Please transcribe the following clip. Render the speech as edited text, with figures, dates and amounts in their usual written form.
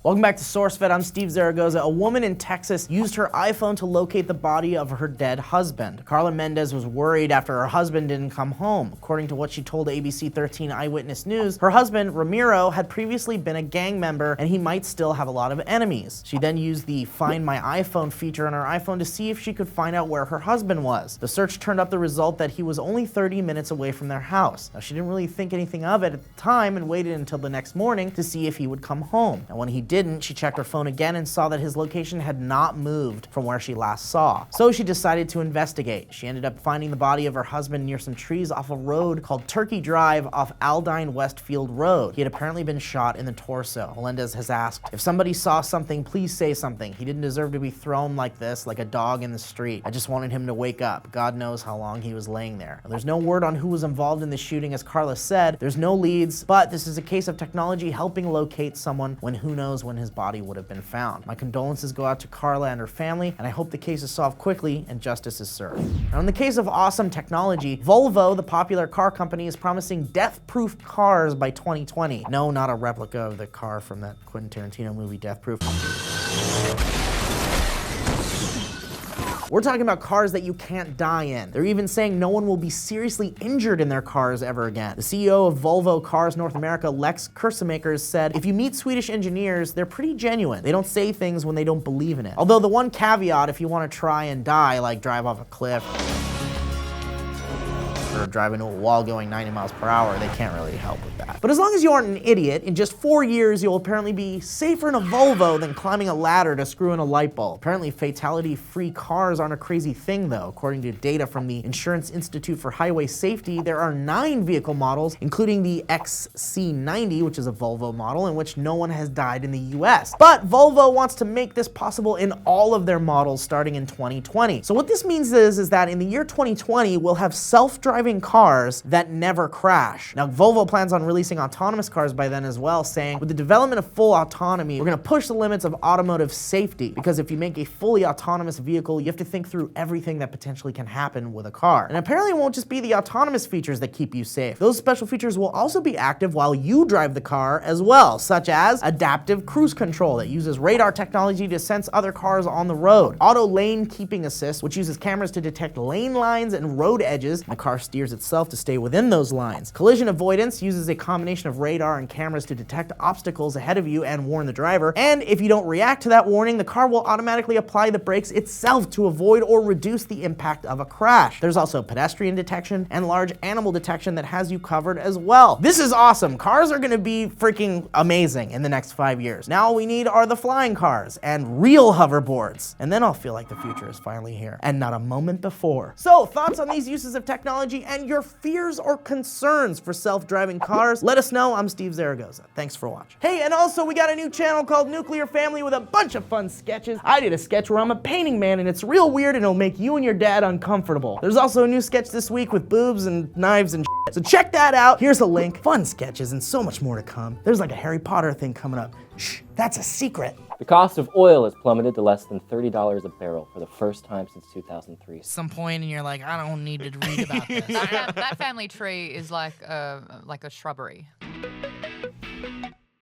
Welcome back to SourceFed. I'm Steve Zaragoza. A woman in Texas used her iPhone to locate the body of her dead husband. Carla Mendez was worried after her husband didn't come home. According to what she told ABC 13 Eyewitness News, her husband, Ramiro, had previously been a gang member and he might still have a lot of enemies. She then used the Find My iPhone feature on her iPhone to see if she could find out where her husband was. The search turned up the result that he was only 30 minutes away from their house. Now, she didn't really think anything of it at the time and waited until the next morning to see if he would come home. And when he didn't, she checked her phone again and saw that his location had not moved from where she last saw. So she decided to investigate. She ended up finding the body of her husband near some trees off a road called Turkey Drive off Aldine Westfield Road. He had apparently been shot in the torso. Melendez has asked, "If somebody saw something, please say something. He didn't deserve to be thrown like this, like a dog in the street. I just wanted him to wake up. God knows how long he was laying there." Now, there's no word on who was involved in the shooting, as Carla said. There's no leads, but this is a case of technology helping locate someone when who knows when his body would have been found. My condolences go out to Carla and her family, and I hope the case is solved quickly and justice is served. Now, in the case of awesome technology, Volvo, the popular car company, is promising death-proof cars by 2020. No, not a replica of the car from that Quentin Tarantino movie, Death Proof. We're talking about cars that you can't die in. They're even saying no one will be seriously injured in their cars ever again. The CEO of Volvo Cars North America, Lex Kursemakers, said, "If you meet Swedish engineers, they're pretty genuine. They don't say things when they don't believe in it. Although the one caveat, if you want to try and die, like drive off a cliff, or drive into a wall going 90 miles per hour, they can't really help with that. But as long as you aren't an idiot, in just 4 years, you'll apparently be safer in a Volvo than climbing a ladder to screw in a light bulb. Apparently, fatality-free cars aren't a crazy thing, though. According to data from the Insurance Institute for Highway Safety, there are 9 vehicle models, including the XC90, which is a Volvo model, in which no one has died in the US. But Volvo wants to make this possible in all of their models starting in 2020. So what this means is that in the year 2020, we'll have self-driving cars that never crash. Now, Volvo plans on releasing autonomous cars by then as well, saying, "With the development of full autonomy, we're going to push the limits of automotive safety, because if you make a fully autonomous vehicle, you have to think through everything that potentially can happen with a car." And apparently it won't just be the autonomous features that keep you safe. Those special features will also be active while you drive the car as well, such as adaptive cruise control that uses radar technology to sense other cars on the road, auto lane keeping assist, which uses cameras to detect lane lines and road edges, and the car steers itself to stay within those lines. Collision avoidance uses a combination of radar and cameras to detect obstacles ahead of you and warn the driver. And if you don't react to that warning, the car will automatically apply the brakes itself to avoid or reduce the impact of a crash. There's also pedestrian detection and large animal detection that has you covered as well. This is awesome. Cars are gonna be freaking amazing in the next 5 years. Now all we need are the flying cars and real hoverboards. And then I'll feel like the future is finally here, and not a moment before. So, thoughts on these uses of technology and your fears or concerns for self-driving cars? Let us know. I'm Steve Zaragoza. Thanks for watching. Hey, and also we got a new channel called Nuclear Family with a bunch of fun sketches. I did a sketch where I'm a painting man and it's real weird and it'll make you and your dad uncomfortable. There's also a new sketch this week with boobs and knives and shit. So check that out. Here's a link. Fun sketches and so much more to come. There's like a Harry Potter thing coming up. Shh, that's a secret. The cost of oil has plummeted to less than $30 a barrel for the first time since 2003. Some point and you're like, I don't need to read about this. That family tree is like a shrubbery.